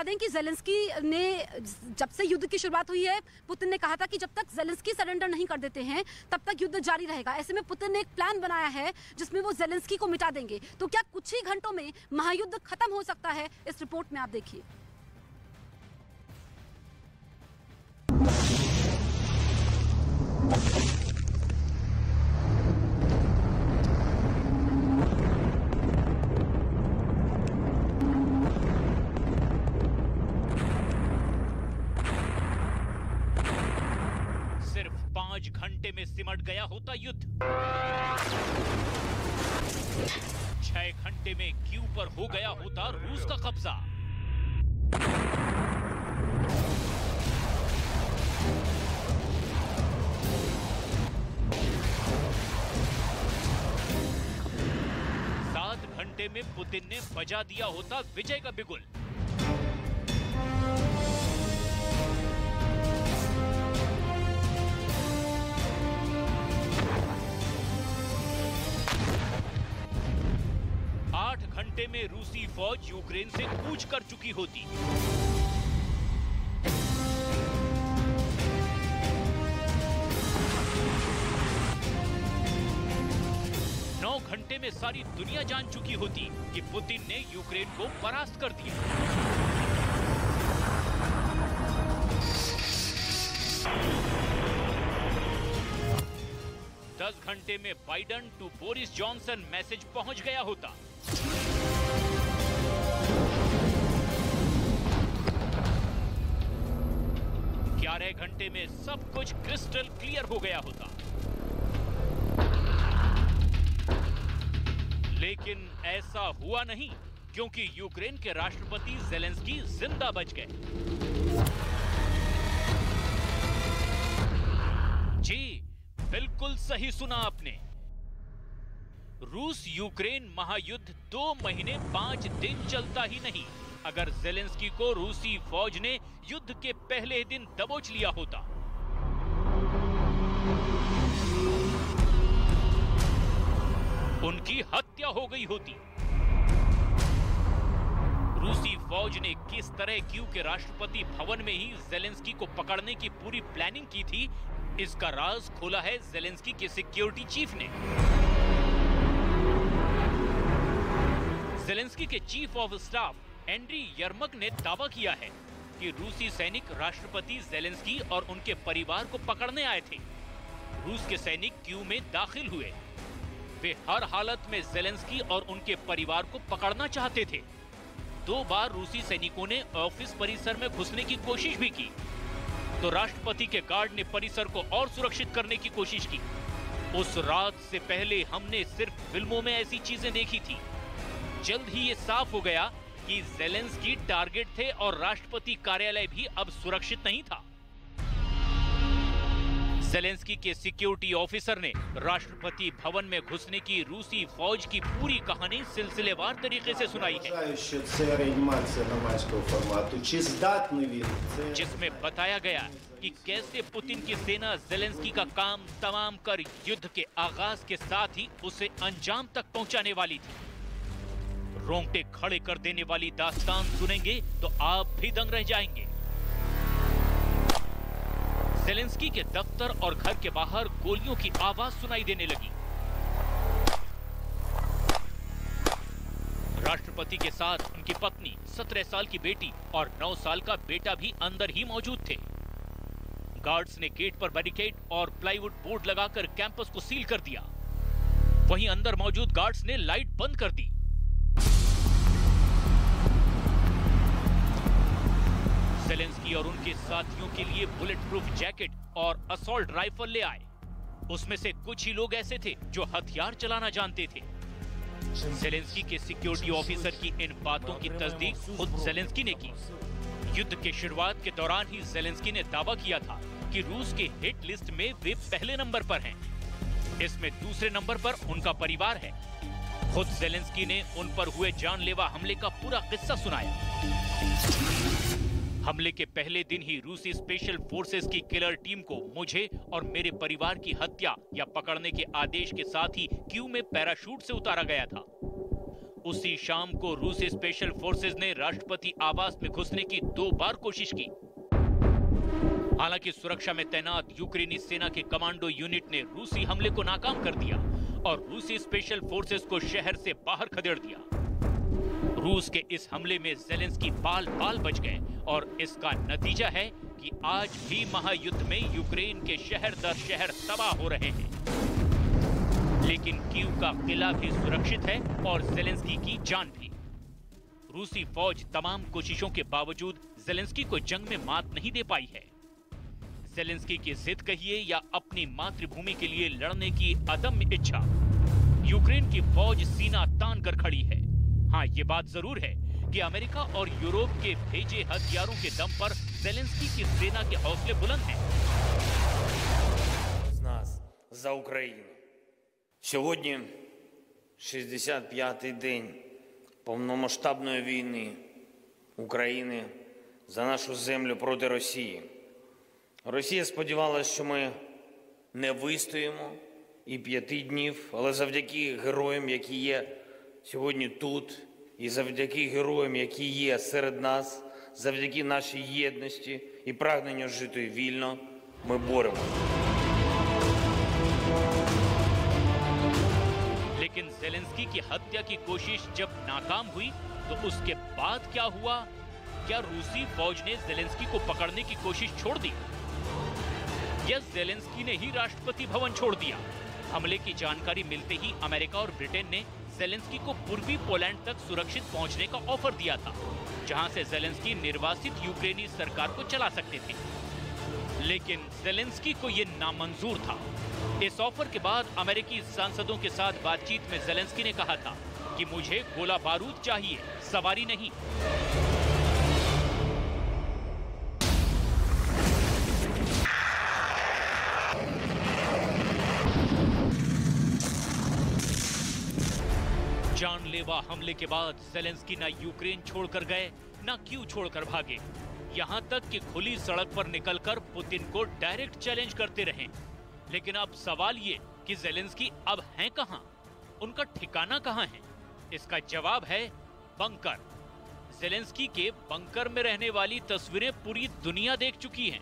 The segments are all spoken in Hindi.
बता दें कि ज़ेलेंस्की ने जब से युद्ध की शुरुआत हुई है, पुतिन ने कहा था कि जब तक ज़ेलेंस्की सरेंडर नहीं कर देते हैं तब तक युद्ध जारी रहेगा। ऐसे में पुतिन ने एक प्लान बनाया है जिसमें वो ज़ेलेंस्की को मिटा देंगे। तो क्या कुछ ही घंटों में महायुद्ध खत्म हो सकता है? इस रिपोर्ट में आप देखिए। सिर्फ 5 घंटे में सिमट गया होता युद्ध। 6 घंटे में क्यू पर हो गया होता रूस का कब्जा। घंटे में पुतिन ने बजा दिया होता विजय का बिगुल। आठ घंटे में रूसी फौज यूक्रेन से कूच कर चुकी होती। घंटे में सारी दुनिया जान चुकी होती कि पुतिन ने यूक्रेन को परास्त कर दिया। दस घंटे में Biden to Boris Johnson message पहुंच गया होता। ग्यारह घंटे में सब कुछ क्रिस्टल क्लियर हो गया होता। लेकिन ऐसा हुआ नहीं, क्योंकि यूक्रेन के राष्ट्रपति ज़ेलेंस्की जिंदा बच गए। जी बिल्कुल सही सुना आपने। रूस यूक्रेन महायुद्ध 2 महीने 5 दिन चलता ही नहीं अगर ज़ेलेंस्की को रूसी फौज ने युद्ध के पहले दिन दबोच लिया होता। उनकी हत्या हो गई होती। रूसी फौज ने किस तरह क्यू के राष्ट्रपति भवन में ही ज़ेलेंस्की को पकड़ने की पूरी प्लानिंग की थी, इसका राज खोला है ज़ेलेंस्की के सिक्योरिटी चीफ ने। ज़ेलेंस्की के चीफ ऑफ स्टाफ एंड्री यर्मक ने दावा किया है कि रूसी सैनिक राष्ट्रपति ज़ेलेंस्की और उनके परिवार को पकड़ने आए थे। रूस के सैनिक क्यू में दाखिल हुए। वे हर हालत में ज़ेलेंस्की और उनके परिवार को पकड़ना चाहते थे। 2 बार रूसी सैनिकों ने ऑफिस परिसर में घुसने की कोशिश भी की, तो राष्ट्रपति के गार्ड ने परिसर को और सुरक्षित करने की कोशिश की। उस रात से पहले हमने सिर्फ फिल्मों में ऐसी चीजें देखी थी। जल्द ही ये साफ हो गया कि ज़ेलेंस्की टारगेट थे और राष्ट्रपति कार्यालय भी अब सुरक्षित नहीं था। ज़ेलेंस्की के सिक्योरिटी ऑफिसर ने राष्ट्रपति भवन में घुसने की रूसी फौज की पूरी कहानी सिलसिलेवार तरीके से सुनाई है, जिसमें बताया गया कि कैसे पुतिन की सेना ज़ेलेंस्की का काम तमाम कर युद्ध के आगाज के साथ ही उसे अंजाम तक पहुंचाने वाली थी। रोंगटे खड़े कर देने वाली दास्तान सुनेंगे तो आप भी दंग रह जाएंगे। ज़ेलेंस्की के दफ्तर और घर के बाहर गोलियों की आवाज सुनाई देने लगी। राष्ट्रपति के साथ उनकी पत्नी, 17 साल की बेटी और 9 साल का बेटा भी अंदर ही मौजूद थे। गार्ड्स ने गेट पर बैरिकेड और प्लाईवुड बोर्ड लगाकर कैंपस को सील कर दिया। वहीं अंदर मौजूद गार्ड्स ने लाइट बंद कर दी। ज़ेलेंस्की और उनके साथियों के लिए बुलेट प्रूफ जैकेट और असॉल्ट राइफल ले आए। उसमें से कुछ ही लोग ऐसे थे जो हथियार चलाना जानते थे। ज़ेलेंस्की के सिक्योरिटी ऑफिसर की इन बातों की तस्दीक खुद ज़ेलेंस्की ने की। युद्ध के शुरुआत के दौरान ही ज़ेलेंस्की ने दावा किया था कि रूस के हिट लिस्ट में वे पहले नंबर पर हैं। इसमें दूसरे नंबर पर उनका परिवार है। खुद ज़ेलेंस्की ने उन पर हुए जानलेवा हमले का पूरा किस्सा सुनाया। हमले के पहले दिन ही रूसी स्पेशल फोर्सेस की किलर टीम को मुझे और मेरे परिवार की हत्या या पकड़ने के आदेश के साथ ही क्यू में पैराशूट से उतारा गया था। उसी शाम को रूसी स्पेशल फोर्सेस ने राष्ट्रपति आवास में घुसने की 2 बार कोशिश की। हालांकि सुरक्षा में तैनात यूक्रेनी सेना के कमांडो यूनिट ने रूसी हमले को नाकाम कर दिया और रूसी स्पेशल फोर्सेस को शहर से बाहर खदेड़ दिया। रूस के इस हमले में ज़ेलेंस्की बाल बाल बच गए और इसका नतीजा है कि आज भी महायुद्ध में यूक्रेन के शहर दर शहर तबाह हो रहे हैं। लेकिन कीव का किला भी सुरक्षित है और ज़ेलेंस्की की जान भी। रूसी फौज तमाम कोशिशों के बावजूद ज़ेलेंस्की को जंग में मात नहीं दे पाई है। ज़ेलेंस्की की जिद कहिए या अपनी मातृभूमि के लिए लड़ने की अदम्य इच्छा, यूक्रेन की फौज सीना तान कर खड़ी है। हाँ, ये बात जरूर है कि अमेरिका और यूरोप के भेजे हथियारों के दम पर ज़ेलेंस्की की सेना के हौसले बुलंद हैं। З нас за Україну. Сьогодні 65-й день повномасштабної війни України за нашу землю проти Росії. Росія сподівалася, що ми не вистоїмо і 5 днів, але завдяки героям, які є сьогодні тут, і завдяки героям, які є серед нас, завдяки нашій єдності і прагненню жити вільно, ми боремося. लेकिन ज़ेलेंस्की की हत्या की कोशिश जब नाकाम हुई तो उसके बाद क्या हुआ? क्या रूसी फौज ने ज़ेलेंस्की को पकड़ने की कोशिश छोड़ दी या ज़ेलेंस्की ने ही राष्ट्रपति भवन छोड़ दिया? हमले की जानकारी मिलते ही अमेरिका और ब्रिटेन ने ज़ेलेंस्की को पूर्वी पोलैंड तक सुरक्षित पहुंचने का ऑफर दिया था, जहां से ज़ेलेंस्की निर्वासित यूक्रेनी सरकार को चला सकते थे। लेकिन ज़ेलेंस्की को यह नामंजूर था। इस ऑफर के बाद अमेरिकी सांसदों के साथ बातचीत में ज़ेलेंस्की ने कहा था कि मुझे गोला बारूद चाहिए, सवारी नहीं। जानलेवा हमले के बाद ज़ेलेंस्की ना यूक्रेन छोड़कर गए, ना कीव छोड़कर भागे। यहां तक कि खुली सड़क पर निकलकर पुतिन को डायरेक्ट चैलेंज करते रहे। लेकिन अब सवाल ये कि ज़ेलेंस्की अब हैं कहां? उनका ठिकाना कहां है? इसका जवाब है बंकर। ज़ेलेंस्की के बंकर में रहने वाली तस्वीरें पूरी दुनिया देख चुकी है।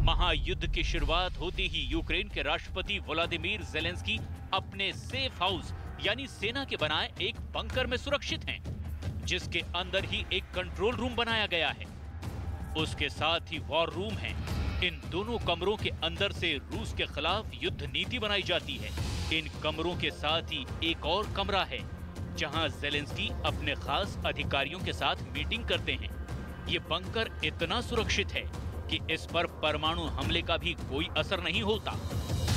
महायुद्ध की शुरुआत होते ही यूक्रेन के राष्ट्रपति व्लादिमीर ज़ेलेंस्की अपने सेफ हाउस यानी सेना के बनाए एक बंकर में सुरक्षित हैं, जिसके अंदर ही एक कंट्रोल रूम बनाया गया है। उसके साथ ही वॉर रूम है। इन दोनों कमरों के अंदर से रूस के खिलाफ युद्ध नीति बनाई जाती है। इन कमरों के साथ ही एक और कमरा है जहां ज़ेलेंस्की अपने खास अधिकारियों के साथ मीटिंग करते हैं। ये बंकर इतना सुरक्षित है कि इस पर परमाणु हमले का भी कोई असर नहीं होता।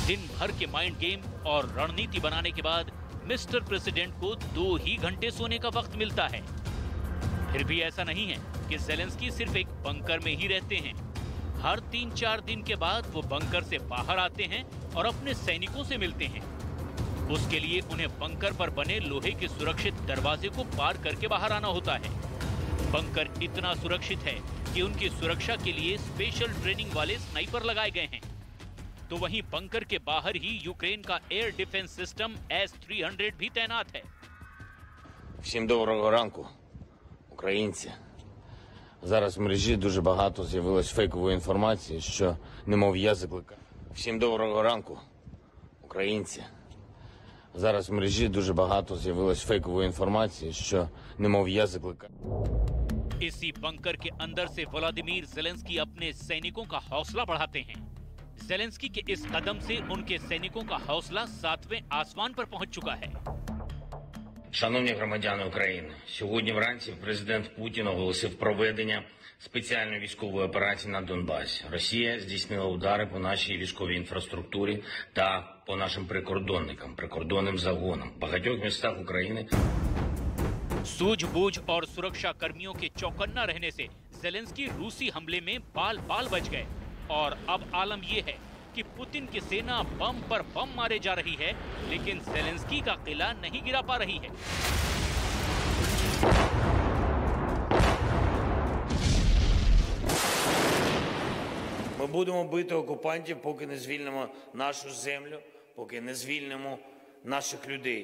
दिन भर के माइंड गेम और रणनीति बनाने के बाद मिस्टर प्रेसिडेंट को 2 ही घंटे सोने का वक्त मिलता है। फिर भी ऐसा नहीं है कि ज़ेलेंस्की सिर्फ एक बंकर में ही रहते हैं। हर 3-4 दिन के बाद वो बंकर से बाहर आते हैं और अपने सैनिकों से मिलते हैं। उसके लिए उन्हें बंकर पर बने लोहे के सुरक्षित दरवाजे को पार करके बाहर आना होता है। बंकर इतना सुरक्षित है कि उनकी सुरक्षा के लिए स्पेशल ट्रेनिंग वाले स्नाइपर लगाए गए हैं। तो वहीं बंकर के बाहर ही यूक्रेन का एयर डिफेंस सिस्टम S-300 भी तैनात है। Всім доброго ранку, українці. Зараз в мережі дуже багато з'явилось фейкової інформації, що немов я закликаю. Всім доброго ранку, українці. Зараз в мережі дуже багато з'явилось фейкової інформації, що немов я закликаю. इसी बंकर के अंदर से व्लादिमीर ज़ेलेंस्की अपने सैनिकों का हौसला बढ़ाते हैं। ज़ेलेंस्की के इस कदम से उनके सैनिकों का हौसला 7वें आसमान पर पहुंच चुका है। Шановні громадяни України, сьогодні вранці президент Путін оголосив проведення спеціальної військової операції на Донбасі. Росія здійснила удари по нашій військовій інфраструктурі та по нашим прикордонникам, прикордонним загонам в багатьох містах України. सूझबूझ और सुरक्षा कर्मियों के चौकन्ना रहने से ज़ेलेंस्की रूसी हमले में बाल बाल बच गए। और अब आलम यह है कि पुतिन की सेना बम पर बम मारे जा रही है, लेकिन ज़ेलेंस्की का किला नहीं गिरा पा रही है। Ми будемо бити окупантів, поки не звільнимо нашу землю, поки не звільнимо наших людей,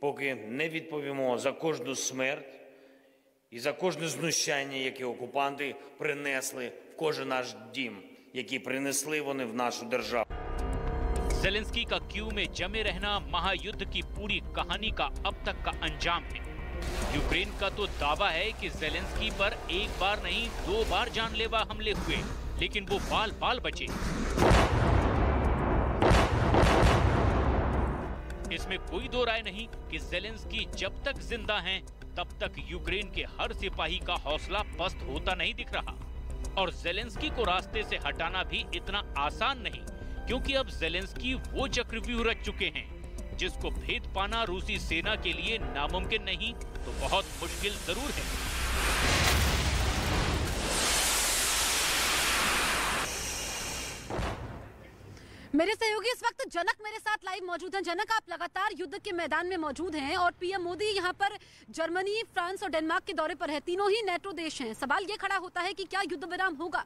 поки не відповімо за кожну смерть і за кожне знущання, яке окупанти принесли в кожен наш дім, які принесли вони в нашу державу. ज़ेलेंस्की का क्यू में जमे रहना महायुद्ध की पूरी कहानी का अब तक का अंजाम है। यूक्रेन का तो दावा है कि ज़ेलेंस्की पर एक बार नहीं 2 बार जानलेवा हमले हुए, लेकिन वो बाल बाल बचे। इसमें कोई दो राय नहीं कि ज़ेलेंस्की जब तक जिंदा हैं, तब तक यूक्रेन के हर सिपाही का हौसला पस्त होता नहीं दिख रहा। और ज़ेलेंस्की को रास्ते से हटाना भी इतना आसान नहीं, क्योंकि अब ज़ेलेंस्की वो चक्रव्यूह रच चुके हैं जिसको भेद पाना रूसी सेना के लिए नामुमकिन नहीं तो बहुत मुश्किल जरूर है। मेरे सहयोगी इस वक्त जनक मेरे साथ लाइव मौजूद हैं। जनक, आप लगातार युद्ध के मैदान में मौजूद हैं और पीएम मोदी यहाँ पर जर्मनी, फ्रांस और डेनमार्क के दौरे पर है। तीनों ही नेटो देश हैं। सवाल ये खड़ा होता है कि क्या युद्ध विराम होगा?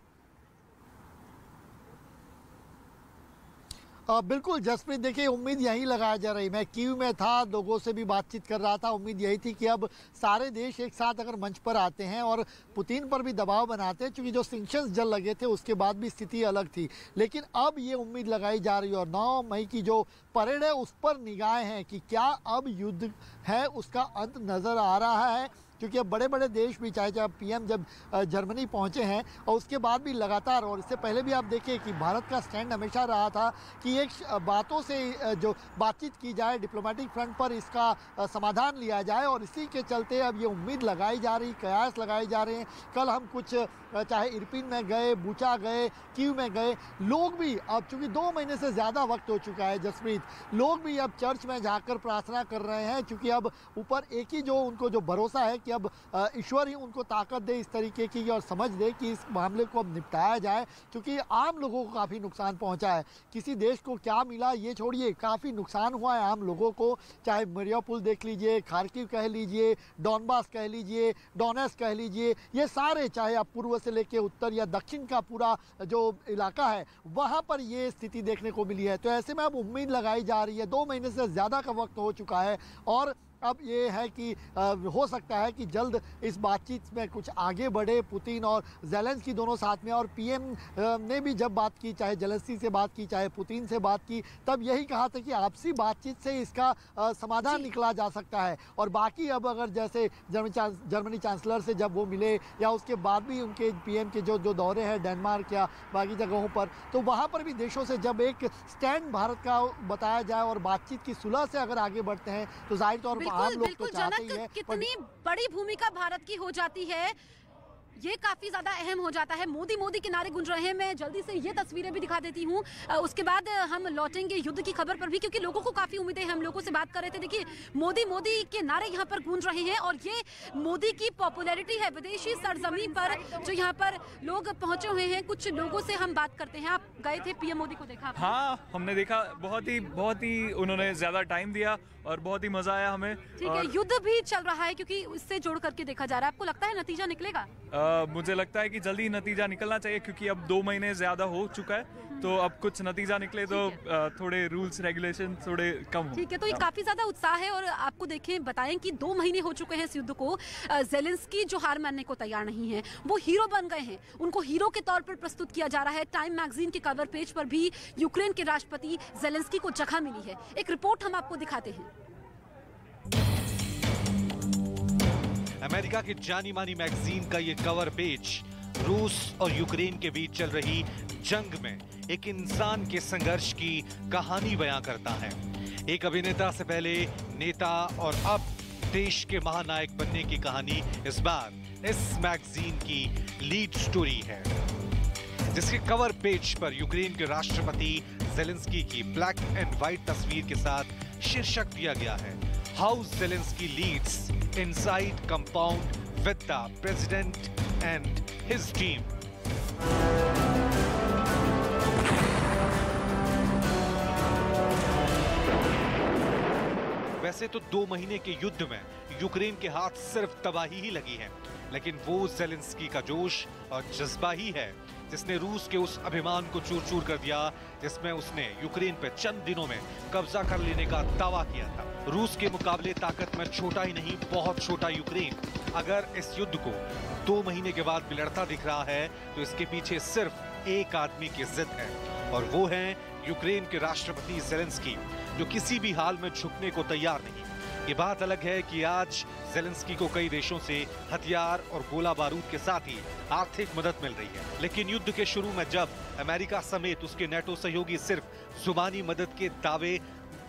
बिल्कुल जसप्रीत, देखिए उम्मीद यही लगाया जा रही। मैं कीव में था, लोगों से भी बातचीत कर रहा था। उम्मीद यही थी कि अब सारे देश एक साथ अगर मंच पर आते हैं और पुतिन पर भी दबाव बनाते हैं, क्योंकि जो सैंक्शंस जल लगे थे उसके बाद भी स्थिति अलग थी। लेकिन अब ये उम्मीद लगाई जा रही है और 9 मई की जो परेड है उस पर निगाहें हैं कि क्या अब युद्ध है उसका अंत नज़र आ रहा है। क्योंकि अब बड़े बड़े देश भी, चाहे पीएम जब जर्मनी पहुंचे हैं और उसके बाद भी लगातार, और इससे पहले भी आप देखिए कि भारत का स्टैंड हमेशा रहा था कि एक बातों से जो बातचीत की जाए, डिप्लोमेटिक फ्रंट पर इसका समाधान लिया जाए। और इसी के चलते अब ये उम्मीद लगाई जा रही, कयास लगाए जा रहे हैं। कल हम कुछ चाहे इरपिन में गए, बूचा गए, कीव में गए, लोग भी अब चूँकि 2 महीने से ज़्यादा वक्त हो चुका है जसप्रीत, लोग भी अब चर्च में जाकर प्रार्थना कर रहे हैं। क्योंकि अब ऊपर एक ही जो उनको जो भरोसा है कि अब ईश्वर ही उनको ताकत दे इस तरीके की और समझ दे कि इस मामले को अब निपटाया जाए। क्योंकि आम लोगों को काफ़ी नुकसान पहुंचा है। किसी देश को क्या मिला ये छोड़िए, काफ़ी नुकसान हुआ है आम लोगों को। चाहे मरियापुल देख लीजिए, खार्किव कह लीजिए, डॉनबास कह लीजिए, डोनेट्स्क कह लीजिए, ये सारे, चाहे आप पूर्व से लेके उत्तर या दक्षिण का पूरा जो इलाका है वहाँ पर ये स्थिति देखने को मिली है। तो ऐसे में अब उम्मीद लगाई जा रही है, 2 महीने से ज़्यादा का वक्त हो चुका है और अब ये है कि हो सकता है कि जल्द इस बातचीत में कुछ आगे बढ़े पुतिन और ज़ेलेंस्की दोनों साथ में। और पीएम ने भी जब बात की, चाहे ज़ेलेंस्की से बात की, चाहे पुतिन से बात की, तब यही कहा था कि आपसी बातचीत से इसका समाधान निकला जा सकता है। और बाकी अब अगर जैसे जर्मनी चांसलर से जब वो मिले या उसके बाद भी उनके पीएम के जो दौरे हैं डेनमार्क या बाकी जगहों पर, तो वहाँ पर भी देशों से जब एक स्टैंड भारत का बताया जाए और बातचीत की सुलह से अगर आगे बढ़ते हैं तो जाहिर तौर पर आम लोग तो चाहते ही हैं। कितनी बड़ी भूमिका भारत की हो जाती है, ये काफी ज्यादा अहम हो जाता है। मोदी मोदी के नारे गूंज रहे हैं। मैं जल्दी से ये तस्वीरें भी दिखा देती हूँ, उसके बाद हम लौटेंगे युद्ध की खबर पर भी, क्योंकि लोगों को काफी उम्मीदें हैं। हम लोगों से बात कर रहे थे, देखिए मोदी मोदी के नारे यहाँ पर गूंज रहे हैं और ये मोदी की पॉपुलैरिटी है विदेशी सरजमी पर जो यहाँ पर लोग पहुंचे हुए हैं। कुछ लोगों से हम बात करते हैं। आप गए थे, पीएम मोदी को देखा? हाँ, हमने देखा, बहुत ही उन्होंने ज्यादा टाइम दिया और बहुत ही मजा आया हमें। ठीक है, युद्ध भी चल रहा है क्योंकि इससे जोड़ करके देखा जा रहा है। आपको लगता है नतीजा निकलेगा? मुझे लगता है कि जल्दी नतीजा निकलना चाहिए, क्योंकि अब 2 महीने ज्यादा हो चुका है, तो अब कुछ नतीजा निकले तो थोड़े रूल्स रेगुलेशन थोड़े कम हो। ठीक है, तो ये काफी ज्यादा उत्साह है। और आपको देखें, बताएं कि 2 महीने हो चुके हैं इस युद्ध को। ज़ेलेंस्की जो हार मानने को तैयार नहीं है, वो हीरो बन गए हैं। उनको हीरो के तौर पर प्रस्तुत किया जा रहा है। टाइम मैगजीन के कवर पेज पर भी यूक्रेन के राष्ट्रपति ज़ेलेंस्की को जगह मिली है। एक रिपोर्ट हम आपको दिखाते हैं। अमेरिका की जानी मानी मैगजीन का ये कवर पेज रूस और यूक्रेन के बीच चल रही जंग में एक इंसान के संघर्ष की कहानी बयां करता है। एक अभिनेता से पहले नेता और अब देश के महानायक बनने की कहानी इस बार इस मैगजीन की लीड स्टोरी है, जिसके कवर पेज पर यूक्रेन के राष्ट्रपति ज़ेलेंस्की की ब्लैक एंड व्हाइट तस्वीर के साथ शीर्षक दिया गया है, how Zelensky leads inside compound with the president and his team. वैसे तो 2 महीने के युद्ध में यूक्रेन के हाथ सिर्फ तबाही ही लगी है, लेकिन वो ज़ेलेंस्की का जोश और जज्बा ही है जिसने रूस के उस अभिमान को चूर-चूर कर दिया जिसमें उसने यूक्रेन पे चंद दिनों में कब्जा कर लेने का दावा किया था। रूस के मुकाबले ताकत में छोटा ही नहीं, बहुत छोटा यूक्रेन अगर इस युद्ध को 2 महीने के बाद भी लड़ता दिख रहा है तो इसके पीछे सिर्फ एक आदमी की जिद है और वो है यूक्रेन के राष्ट्रपति ज़ेलेंस्की, जो किसी भी हाल में झुकने को तैयार नहीं। ये बात अलग है कि आज ज़ेलेंस्की को कई देशों से हथियार और गोला बारूद के साथ ही आर्थिक मदद मिल रही है, लेकिन युद्ध के शुरू में जब अमेरिका समेत उसके नेटो सहयोगी सिर्फ जुबानी मदद के दावे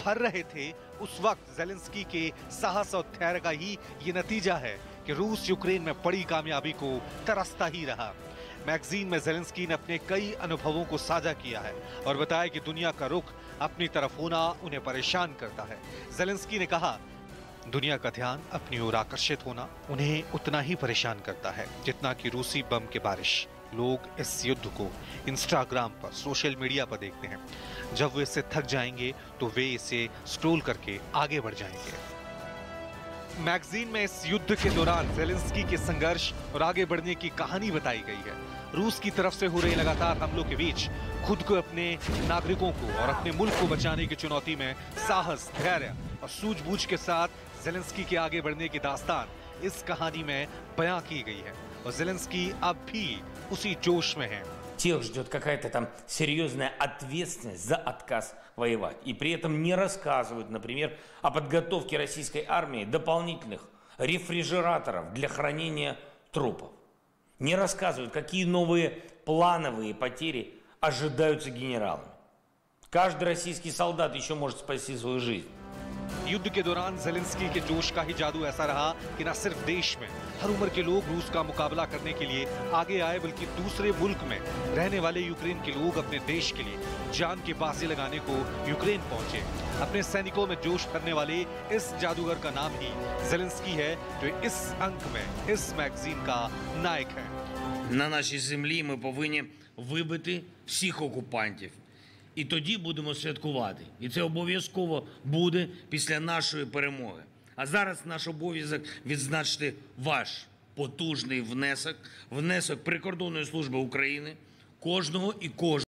भर रहे थे, उस वक्त ज़ेलेंस्की के साहस और धैर्य का ही ये नतीजा है कि रूस यूक्रेन में बड़ी कामयाबी को तरसता ही रहा। मैगजीन में ज़ेलेंस्की ने अपने कई अनुभवों को साझा किया है और बताया कि दुनिया का रुख अपनी तरफ होना उन्हें परेशान करता है। ज़ेलेंस्की ने कहा, दुनिया का ध्यान अपनी ओर आकर्षित होना उन्हें उतना ही परेशान करता है जितना कि रूसी बम की बारिश। लोग इस युद्ध को इंस्टाग्राम पर, सोशल मीडिया पर देखते हैं। जब वे इससे थक जाएंगे तो वे इसे स्क्रॉल करके आगे बढ़ जाएंगे। मैगजीन में इस युद्ध के दौरान ज़ेलेंस्की के संघर्ष और आगे बढ़ने की कहानी बताई गई है। रूस की तरफ से हो रहे लगातार हमलों के बीच खुद को, अपने नागरिकों को और अपने मुल्क को बचाने की चुनौती में साहस, धैर्य और सूझबूझ के साथ ज़ेलेंस्की के आगे बढ़ने की दास्तान इस कहानी में बयां की गई है और ज़ेलेंस्की अब भी उसी जोश में है। Тех ждет какая-то там серьезная ответственность за отказ воевать. И при этом не рассказывают, например, о подготовке российской армии дополнительных рефрижераторов для хранения трупов. Не рассказывают, какие новые плановые потери ожидаются генералами. Каждый российский солдат еще может спасти свою жизнь. युद्ध के दौरान ज़ेलेंस्की के जोश का ही जादू ऐसा रहा कि न सिर्फ देश में हर उम्र के लोग रूस का मुकाबला करने के लिए आगे आए, बल्कि दूसरे मुल्क में रहने वाले यूक्रेन के लोग अपने देश के लिए जान की बाजी लगाने को यूक्रेन पहुंचे। अपने सैनिकों में जोश भरने वाले इस जादूगर का नाम ही ज़ेलेंस्की है, जो इस अंक में इस मैगजीन का नायक है। На нашій землі ми повинні вибити всіх окупантів. І тоді будемо святкувати. І це обов'язково буде після нашої перемоги. А зараз наш обов'язок відзначити ваш потужний внесок, внесок Прикордонної служби України, кожного і кожного.